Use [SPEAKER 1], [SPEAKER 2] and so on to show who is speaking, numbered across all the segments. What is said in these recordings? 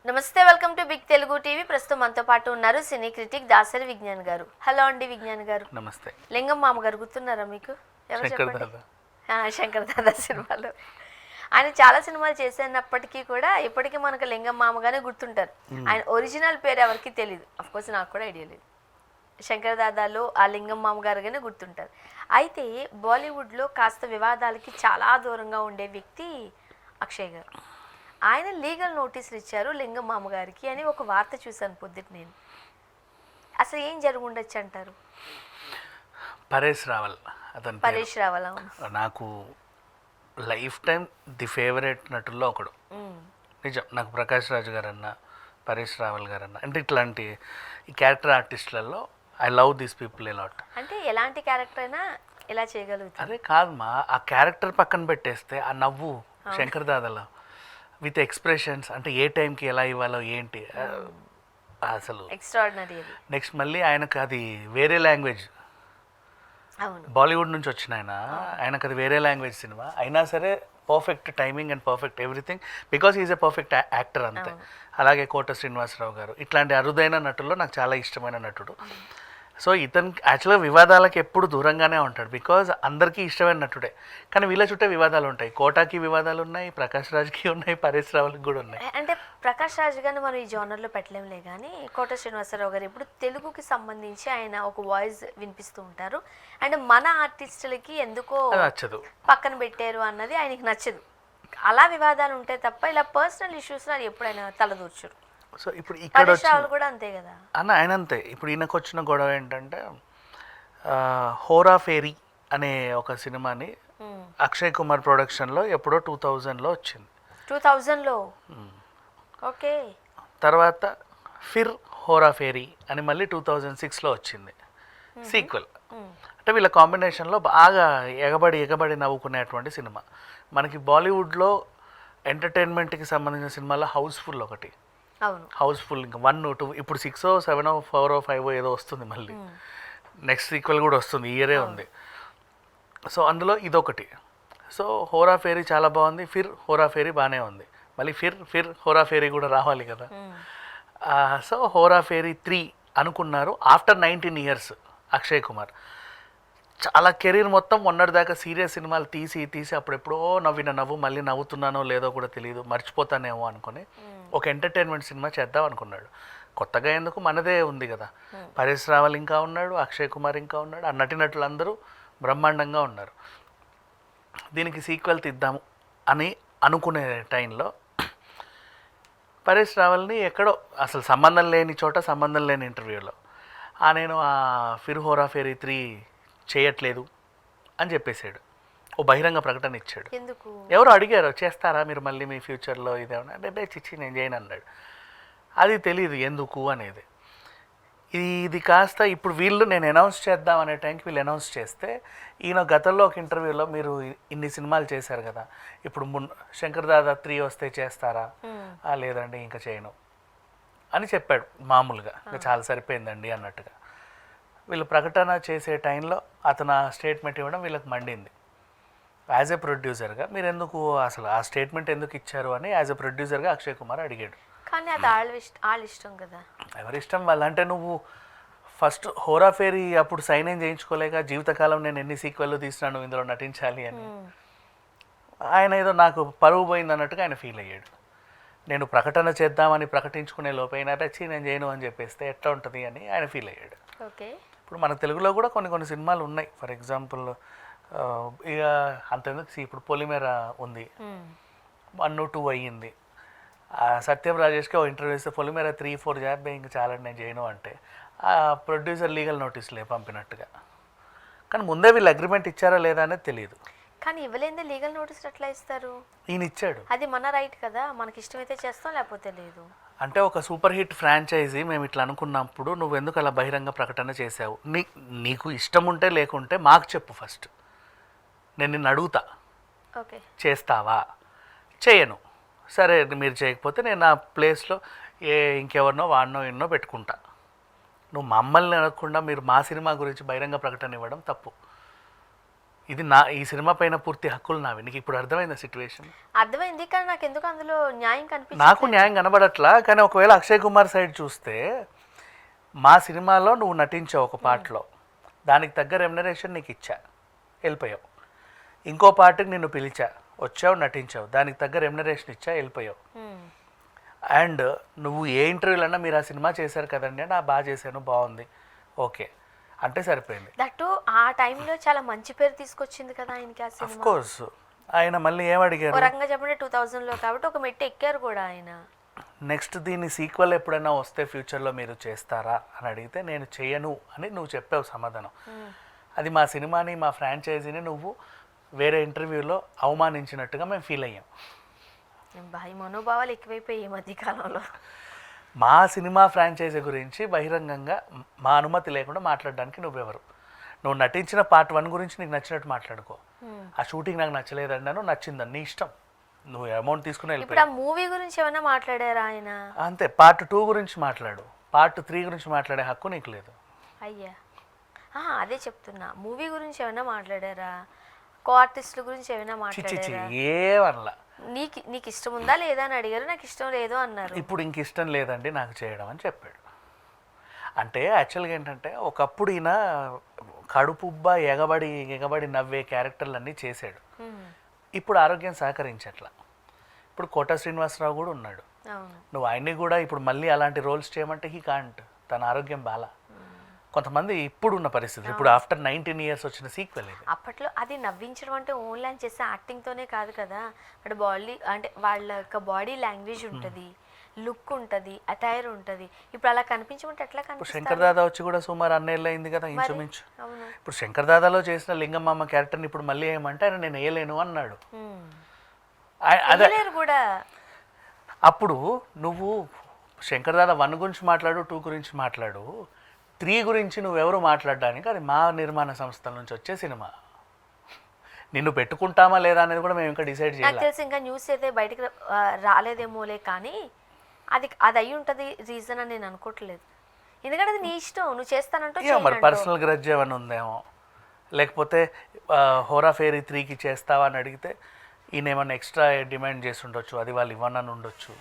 [SPEAKER 1] నమస్తే, welcome to big Telugu TV. ప్రస్తుతం మనతో పాటు ఉన్నారు సినీ క్రిటిక్ దాసరి విజ్ఞాన్ గారు. హలో అండి విజ్ఞాన్ గారు.
[SPEAKER 2] నమస్తే.
[SPEAKER 1] లింగం మామ గారు గుర్తున్నారా మీకు? ఎవరు చెప్పండి. శంకర్ దాదా సినిమాలో ఆయన చాలా సినిమాలు చేసినప్పటికీ కూడా ఇప్పటికీ మనకు లింగం మామగానే గుర్తుంటారు. ఆయన ఒరిజినల్ పేరు ఎవరికి తెలియదు. అఫ్కోర్స్ నాకు కూడా ఐడియా లేదు. శంకర్ దాదాలో ఆ లింగం మామగారుగానే గుర్తుంటారు. అయితే బాలీవుడ్లో కాస్త వివాదాలకి చాలా దూరంగా ఉండే వ్యక్తి అక్షయ్ గారు. ఆయన లీగల్ నోటీసులు ఇచ్చారు లింగం మామగారికి అని ఒక వార్త చూశాను పొద్దుట నేను. అసలు ఏం జరిగి ఉండొచ్చు అంటారు?
[SPEAKER 2] పరేష్ రావల్ అతను.
[SPEAKER 1] పరేష్ రావల్
[SPEAKER 2] నాకు లైఫ్ టైం ది ఫేవరెట్ నటుల్లో ఒకడు. నిజం, నాకు ప్రకాష్ రాజ్ గారన్నా పరేష్ రావల్ గారన్నా అంటే ఇట్లాంటి ఈ క్యారెక్టర్ ఆర్టిస్టులలో I love these people a lot.
[SPEAKER 1] అంటే ఎలాంటి క్యారెక్టర్ అయినా ఇలా చేయగలుగుతారు.
[SPEAKER 2] అదే కాదమ్మా, ఆ క్యారెక్టర్ పక్కన పెట్టేస్తే ఆ నవ్వు శంకర్ దాదాలో విత్ ఎక్స్ప్రెషన్స్, అంటే ఏ టైంకి ఎలా ఇవ్వాలో ఏంటి అసలు
[SPEAKER 1] ఎక్స్ట్రాడినరీ.
[SPEAKER 2] నెక్స్ట్ మళ్ళీ ఆయనకు అది వేరే లాంగ్వేజ్, బాలీవుడ్ నుంచి వచ్చిన ఆయనకు అది వేరే లాంగ్వేజ్ సినిమా అయినా సరే perfect timing and perfect everything because is a perfect actor అంతే. అలాగే కోట శ్రీనివాసరావు గారు ఇట్లాంటి అరుదైన నటుల్లో నాకు చాలా ఇష్టమైన నటుడు. సో ఇతను యాక్చువల్గా వివాదాలకు ఎప్పుడు దూరంగానే ఉంటాడు బికాజ్ అందరికీ ఇష్టమైన నటుడే. కానీ వీళ్ళ చుట్టే వివాదాలు ఉంటాయి. కోటాకి వివాదాలు ఉన్నాయి, ప్రకాష్ రాజ్కి ఉన్నాయి, పరేష్ రావల్కి కూడా ఉన్నాయి.
[SPEAKER 1] అంటే ప్రకాష్ రాజ్ గారిని మనం ఈ జోనర్లో పెట్టలేంలే, కానీ కోట శ్రీనివాసరావు గారు ఇప్పుడు తెలుగుకి సంబంధించి ఆయన ఒక వాయిస్ వినిపిస్తూ ఉంటారు. అండ్ మన ఆర్టిస్టులకి ఎందుకో
[SPEAKER 2] నచ్చదు,
[SPEAKER 1] పక్కన పెట్టారు అన్నది ఆయనకి నచ్చదు. అలా వివాదాలు ఉంటాయి తప్ప ఇలా పర్సనల్ ఇష్యూస్ అది ఎప్పుడైనా తలదూర్చరు.
[SPEAKER 2] సో ఇప్పుడు ఇక్కడ
[SPEAKER 1] కూడా అంతే కదా
[SPEAKER 2] అన్న, ఆయన అంతే. ఇప్పుడు ఈయనకు వచ్చిన గొడవ ఏంటంటే హోరా ఫేరీ అనే ఒక సినిమాని అక్షయ్ కుమార్ ప్రొడక్షన్లో ఎప్పుడో 2000లో వచ్చింది.
[SPEAKER 1] 2000లో ఓకే.
[SPEAKER 2] తర్వాత ఫిర్ హోరా ఫేరీ అని మళ్ళీ 2006లో వచ్చింది సీక్వెల్. అంటే వీళ్ళ కాంబినేషన్లో బాగా ఎగబడి నవ్వుకునేటువంటి సినిమా. మనకి బాలీవుడ్లో ఎంటర్టైన్మెంట్కి సంబంధించిన సినిమాలో హౌస్ఫుల్ ఒకటి, హౌస్ఫుల్, ఇంకా 1, 2, ఇప్పుడు 6, 7, 4, 5 ఏదో వస్తుంది. మళ్ళీ నెక్స్ట్ సీక్వెల్ కూడా వస్తుంది, ఇయరే ఉంది. సో అందులో ఇదొకటి. సో హోరా ఫేరీ చాలా బాగుంది, ఫిర్ హోరా ఫేరీ బాగానే ఉంది. మళ్ళీ ఫిర్ హోరా ఫేరీ కూడా రావాలి కదా. సో హోరా ఫేరీ 3 అనుకున్నారు ఆఫ్టర్ 19 years. అక్షయ్ కుమార్ చాలా కెరీర్ మొత్తం మొన్నటిదాకా సీరియస్ సినిమాలు తీసి అప్పుడెప్పుడో నవ్విన నవ్వు మళ్ళీ నవ్వుతున్నానో లేదో కూడా తెలియదు, మర్చిపోతానేమో అనుకుని ఒక ఎంటర్టైన్మెంట్ సినిమా చేద్దాం అనుకున్నాడు. కొత్తగా ఎందుకు, మనదే ఉంది కదా. పరేష్ రావల్ ఇంకా ఉన్నాడు, అక్షయ్ కుమార్ ఇంకా ఉన్నాడు, ఆ నటినటులందరూ బ్రహ్మాండంగా ఉన్నారు. దీనికి సీక్వెల్ తీద్దాము అని అనుకునే టైంలో పరేష్ రావల్ని ఎక్కడో అసలు సంబంధం లేని చోట సంబంధం లేని ఇంటర్వ్యూలో నేను ఆ ఫిర్ హోరా ఫేరీ 3 చేయట్లేదు అని చెప్పేశాడు. ఓ బహిరంగ ప్రకటన ఇచ్చాడు. ఎవరు అడిగారు, చేస్తారా మీరు మళ్ళీ మీ ఫ్యూచర్లో ఇదేమన్నా అంటే చిచ్చి నేను చేయను అన్నాడు. అది తెలియదు ఎందుకు అనేది. ఇది కాస్త ఇప్పుడు వీళ్ళు నేను అనౌన్స్ చేద్దాం అనే టైంకి వీళ్ళు అనౌన్స్ చేస్తే ఈయన గతంలో ఒక ఇంటర్వ్యూలో మీరు ఇన్ని సినిమాలు చేశారు కదా, ఇప్పుడు శంకర్ దాదా 3 వస్తే చేస్తారా? లేదండి ఇంకా చేయను అని చెప్పాడు మామూలుగా, ఇంకా చాలా సరిపోయిందండి అన్నట్టుగా. వీళ్ళు ప్రకటన చేసే టైంలో అతను ఆ స్టేట్మెంట్ ఇవ్వడం వీళ్ళకి మండింది. యాజ్ ఎ ప్రొడ్యూసర్గా మీరు ఎందుకు అసలు ఆ స్టేట్మెంట్ ఎందుకు ఇచ్చారు అని యాజ్ ఎ ప్రొడ్యూసర్గా అక్షయ్ కుమార్ అడిగాడు.
[SPEAKER 1] కానీ అది వాళ్ళ ఇష్టం కదా.
[SPEAKER 2] ఎవరి ఇష్టం వాళ్ళు. అంటే నువ్వు ఫస్ట్ హోరా ఫేరీ అప్పుడు సైన్ ఏం చేయించుకోలేక జీవితకాలం నేను ఎన్ని సీక్వెల్ తీసినాను ఇందులో నటించాలి అని. ఆయన ఏదో నాకు పరువు పోయింది అన్నట్టుగా ఆయన ఫీల్ అయ్యాడు. నేను ప్రకటన చేద్దామని ప్రకటించుకునే లోపైనా రచ్చి నేను చేయను అని చెప్పేస్తే ఎట్లా ఉంటుంది అని ఆయన ఫీల్ అయ్యాడు.
[SPEAKER 1] ఓకే.
[SPEAKER 2] ఇప్పుడు మన తెలుగులో కూడా కొన్ని సినిమాలు ఉన్నాయి. ఫర్ ఎగ్జాంపుల్ ఇక అంతెందుకు ఇప్పుడు పొలిమేర ఉంది, 1, 2 అయ్యింది. సత్యం రాజేష్కి ఒక ఇంటర్వ్యూ ఇస్తే పొలిమేర 3, 4 చేద్దాం ఇంకా చాలా నేను చేయను అంటే ఆ ప్రొడ్యూసర్ లీగల్ నోటీసులే పంపినట్టుగా. కానీ ముందే వీళ్ళు అగ్రిమెంట్ ఇచ్చారా లేదా అనేది తెలియదు.
[SPEAKER 1] కానీ ఇవ్వలేదే లీగల్ నోటీస్ ఎట్లా ఇస్తారు?
[SPEAKER 2] ఈయన ఇచ్చాడు.
[SPEAKER 1] అది మన రైట్ కదా, మనకి ఇష్టమైతే చేస్తాం లేకపోతే లేదు.
[SPEAKER 2] అంటే ఒక సూపర్ హిట్ ఫ్రాంచైజీ మేము ఇట్లా అనుకున్నప్పుడు నువ్వు ఎందుకు అలా బహిరంగ ప్రకటన చేసావు? నీకు ఇష్టం ఉంటే లేకుంటే మాకు చెప్పు ఫస్ట్, నేను నిన్ను అడుగుతా.
[SPEAKER 1] ఓకే,
[SPEAKER 2] చేస్తావా? చేయను. సరే మీరు చేయకపోతే నేను నా ప్లేస్లో ఇంకెవరినో వాడినో ఎన్నో పెట్టుకుంటా. నువ్వు మమ్మల్ని అడగకుండా మీరు మా సినిమా గురించి బహిరంగ ప్రకటన ఇవ్వడం తప్పు. ఈ సినిమా పైన పూర్తి హక్కులు నావి. నీకు ఇప్పుడు అర్థమైందా సిచ్యువేషన్?
[SPEAKER 1] అర్థమైంది, కానీ నాకు ఎందుకు అందులో న్యాయం కనిపించింది.
[SPEAKER 2] నాకు న్యాయం కనబడట్లా. కానీ ఒకవేళ అక్షయ్ కుమార్ సైడ్ చూస్తే మా సినిమాలో నువ్వు నటించావు ఒక పాటలో, దానికి తగ్గ రెమ్యునరేషన్ నీకు ఇచ్చా, వెళ్ళిపోయావు. ఇంకో పాటకి నిన్ను పిలిచా, వచ్చావు, నటించావు, దానికి తగ్గ రెమ్యునరేషన్ ఇచ్చా, వెళ్ళిపోయావు. అండ్ నువ్వు ఏ ఇంటర్వ్యూలన్నా మీరు ఆ సినిమా చేశారు కదండి అంటే బాగా చేశాను, బాగుంది, ఓకే అంటే సరిపోయింది.
[SPEAKER 1] దట్టు ఆ టైంలో చాలా మంచి పేరు తీసుకొచ్చింది కదా ఆయనకి ఆ సినిమా.
[SPEAKER 2] కోర్స్ ఆయన మళ్ళీ ఏం అడిగారు,
[SPEAKER 1] ఒక రకంగా చెప్పండి 2000లో కాబట్టి ఒక మెట్టు ఎక్కారు కూడా ఆయన.
[SPEAKER 2] నెక్స్ట్ దీని సీక్వెల్ ఎప్పుడైనా వస్తే ఫ్యూచర్లో మీరు చేస్తారా అని అడిగితే నేను చేయను అని నువ్వు చెప్పావు సమాధానం. అది మా సినిమాని మా ఫ్రాంచైజీని నువ్వు వేరే ఇంటర్వ్యూలో అవమానించినట్టుగా మేము ఫీల్ అయ్యాం.
[SPEAKER 1] భారీ మనోభావాలు ఎక్కువైపోయి ఈ మధ్య కాలంలో.
[SPEAKER 2] మా సినిమా ఫ్రాంచైజీ గురించి బహిరంగంగా మా అనుమతి లేకుండా మాట్లాడడానికి నువ్వెవరు? నువ్వు నటించిన పార్ట్ 1 గురించి నీకు నచ్చినట్టు మాట్లాడుకో. ఆ షూటింగ్ నాకు నచ్చలేదన్నాను, నచ్చిందని నీ ఇష్టం, నువ్వు అమౌంట్ తీసుకుని
[SPEAKER 1] ఇప్పుడు ఆ మూవీ గురించి ఏమైనా మాట్లాడారా ఆయన?
[SPEAKER 2] అంతే. పార్ట్ 2 గురించి మాట్లాడు, పార్ట్ 3 గురించి మాట్లాడే హక్కు నీకు లేదు.
[SPEAKER 1] అయ్యా అదే చెప్తున్నా, మూవీ గురించి ఏమైనా మాట్లాడారా? కో ఆర్టిస్టుల గురించి ఏమైనా మాట్లాడారా?
[SPEAKER 2] ఏమనలా.
[SPEAKER 1] నీకు ఇష్టం ఉందా లేదా అని అడిగారు, నాకు ఇష్టం లేదు అన్నారు.
[SPEAKER 2] ఇప్పుడు ఇంక ఇష్టం లేదండి నాకు చేయడం అని చెప్పాడు. అంటే యాక్చువల్గా ఏంటంటే ఒకప్పుడు ఈయన కడుపుబ్బా ఎగబడి నవ్వే క్యారెక్టర్లన్నీ చేశాడు. ఇప్పుడు ఆరోగ్యం సహకరించట్లా. ఇప్పుడు కోట శ్రీనివాసరావు కూడా ఉన్నాడు, నువ్వు ఆయన్ని కూడా ఇప్పుడు మళ్ళీ అలాంటి రోల్స్ చేయమంటే హీ కాంట్, తన ఆరోగ్యం బాలా. కొంతమంది ఇప్పుడు ఉన్న పరిస్థితి, ఇప్పుడు ఆఫ్టర్ 19 years వచ్చిన సీక్వెల్ ఇది.
[SPEAKER 1] అప్పట్లో అది నవ్వించడం అంటే ఓన్లీ అని చేసే యాక్టింగ్తోనే కాదు కదా, అంటే బాడీ అంటే వాళ్ళ యొక్క బాడీ లాంగ్వేజ్ ఉంటుంది, లుక్ ఉంటుంది, అటైర్ ఉంటుంది. ఇప్పుడు అలా కనిపించమంటే ఎట్లా కనిపిస్తుంది?
[SPEAKER 2] శంకర్ దాదా వచ్చి కూడా సుమారు అన్నేళ్ళు అయింది కదా ఇంచుమించు. ఇప్పుడు శంకర్ దాదాలో చేసిన లింగమ్మ క్యారెక్టర్ని ఇప్పుడు మళ్ళీ ఏమంటే ఆయన నేను వేయలేను అన్నాడు. అదే
[SPEAKER 1] కూడా
[SPEAKER 2] అప్పుడు నువ్వు శంకర్ దాదా 1 గురించి మాట్లాడు, 2 గురించి మాట్లాడు, 3 గురించి నువ్వెవరు మాట్లాడడానికి? అది మా నిర్మాణ సంస్థల నుంచి వచ్చే సినిమా, నిన్ను పెట్టుకుంటామా లేదా అనేది కూడా మేము ఇంకా డిసైడ్ చేయాలి.
[SPEAKER 1] నాకు తెలిసి ఇంకా న్యూస్ అయితే బయటకు రాలేదేమోలే, కానీ అది అయి ఉంటుంది రీజన్ అని నేను అనుకోవట్లేదు. ఎందుకంటే అది నీ ఇష్టం, నువ్వు చేస్తానంటూ
[SPEAKER 2] మరి పర్సనల్ గ్రడ్జ్ ఏమైనా ఉందేమో, లేకపోతే హోరా ఫేరీ 3కి చేస్తావా అని అడిగితే ఈయన ఏమన్నా ఎక్స్ట్రా డిమాండ్ చేసి ఉండొచ్చు, అది వాళ్ళు ఇవ్వనని ఉండొచ్చు,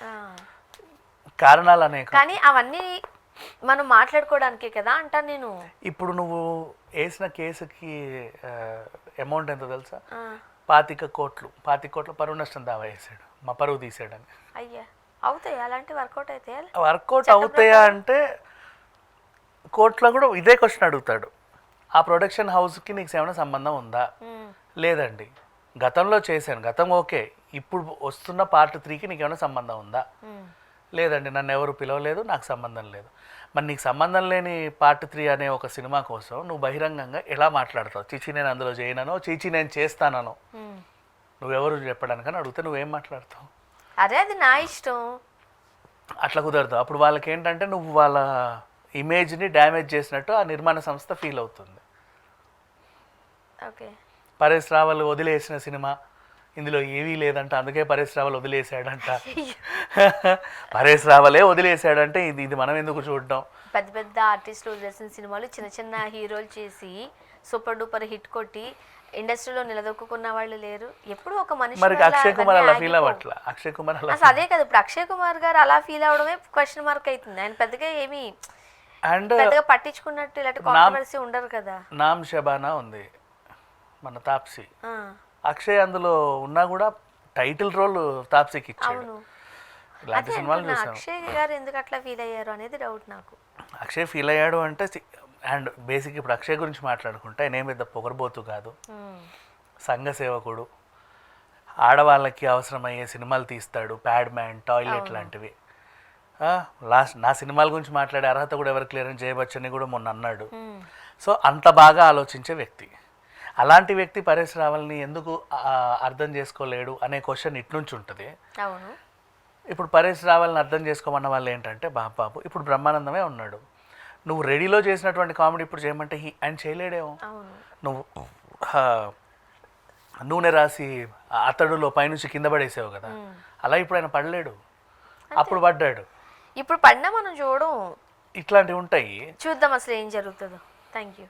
[SPEAKER 2] కారణాలు అనేక.
[SPEAKER 1] కానీ అవన్నీ మనం మాట్లాడుకోవడానికే కదా అంటాను నేను.
[SPEAKER 2] ఇప్పుడు నువ్వు వేసిన కేసుకి అమౌంట్ ఎంతో తెలుసా? 25 కోట్లు పరువు నష్టం దావా వేసాడు, మా పరువు తీసాడని.
[SPEAKER 1] అయ్యా అవుతాయి అలాంటి వర్కౌట్ అయితే?
[SPEAKER 2] వర్కౌట్ అవుతాయా అంటే కోర్టులో కూడా ఇదే క్వశ్చన్ అడుగుతాడు, ఆ ప్రొడక్షన్ హౌస్కి నీకు ఏమైనా సంబంధం ఉందా? లేదండి, గతంలో చేశాను, గతం ఓకే, ఇప్పుడు వస్తున్న పార్ట్ 3కి నీకు ఏమైనా సంబంధం ఉందా? లేదండి, నన్ను ఎవరు పిలవలేదు, నాకు సంబంధం లేదు. మరి నీకు సంబంధం లేని పార్ట్ 3 అనే ఒక సినిమా కోసం నువ్వు బహిరంగంగా ఎలా మాట్లాడతావు? చీచి నేను అందులో చేయనో, చీచి నేను చేస్తానో నువ్వెవరు చెప్పడానికని అడిగితే నువ్వేం మాట్లాడతావు?
[SPEAKER 1] అరే అది నా ఇష్టం.
[SPEAKER 2] అట్లా కుదరదు. అప్పుడు వాళ్ళకి ఏంటంటే నువ్వు వాళ్ళ ఇమేజ్ని డ్యామేజ్ చేసినట్టు ఆ నిర్మాణ సంస్థ ఫీల్ అవుతుంది.
[SPEAKER 1] ఓకే,
[SPEAKER 2] పరేష్ రావల్ వదిలేసిన సినిమా ఇందులో ఏవీ లేదంట, అందుకే పరేష్ రావల్ వదిలేసాడంట. పరేష్ రావలే వదిలేసాడంటే ఇది మనం ఎందుకు చూడడం?
[SPEAKER 1] పెద్ద పెద్ద ఆర్టిస్టులు వదిలేసిన సినిమాలు చిన్న చిన్న హీరోలు చేసి సూపర్ డూపర్ హిట్ కొట్టి ఇండస్ట్రీలో నిలదొక్కున్న వాళ్ళు లేరు. ఎప్పుడు ఒక మనిషి.
[SPEAKER 2] మరి అక్షయ్ కుమార్ అలా ఫీల్ అవ్వట్లా? అక్షయ్ కుమార్
[SPEAKER 1] అదే కదా, ఇప్పుడు అక్షయ్ కుమార్ గారు అలా ఫీల్ అవడమే క్వశ్చన్ మార్క్ అవుతుంది. ఆయన పెద్దగా ఏమి పెద్దగా పట్టించుకున్నట్టు ఇలాంటి కాంట్రవర్సీ ఉండరు కదా.
[SPEAKER 2] నామ్ షబానా ఉంది మన తాప్సీ, అక్షయ్ అందులో ఉన్నా కూడా టైటిల్ రోల్ తాప్సీకి ఇచ్చాడు. ఇలాంటి సినిమాలు చూసాం.
[SPEAKER 1] అక్షయ్ గారు ఎందుకు అట్లా ఫీల్ అయ్యారు అనేది డౌట్ నాకు.
[SPEAKER 2] అక్షయ్ ఫీల్ అయ్యాడు అంటే అండ్ బేసిక్ ఇప్పుడు అక్షయ్ గురించి మాట్లాడుకుంటే ఆయన ఏం పెద్ద పొగరబోతు కాదు, సంఘ సేవకుడు, ఆడవాళ్ళకి అవసరమయ్యే సినిమాలు తీస్తాడు, ప్యాడ్ మ్యాన్, టాయిలెట్ లాంటివి. నా సినిమాల గురించి మాట్లాడే అర్హత కూడా ఎవరికి లేరని జయబచ్చని కూడా మొన్న అన్నాడు. సో అంత బాగా ఆలోచించే వ్యక్తి. అలాంటి వ్యక్తి పరేష్ రావల్ని ఎందుకు అర్థం చేసుకోలేడు అనే క్వశ్చన్ ఇట్నుంచి ఉంటుంది. ఇప్పుడు పరేష్ రావల్ని అర్థం చేసుకోమన్న వాళ్ళు ఏంటంటే బాబు ఇప్పుడు బ్రహ్మానందమే ఉన్నాడు, నువ్వు రెడీలో చేసినటువంటి కామెడీ ఇప్పుడు చేయమంటే ఆయన చేయలేడేమో. నువ్వు నూనె రాసి అతడులో పైనుంచి కింద పడేసావు కదా, అలా ఇప్పుడు ఆయన పడలేడు, అప్పుడు పడ్డాడు.
[SPEAKER 1] ఇప్పుడు పడినా మనం చూడడం,
[SPEAKER 2] ఇట్లాంటివి ఉంటాయి.
[SPEAKER 1] చూద్దాం అసలు ఏం జరుగుతుందో. Thank you.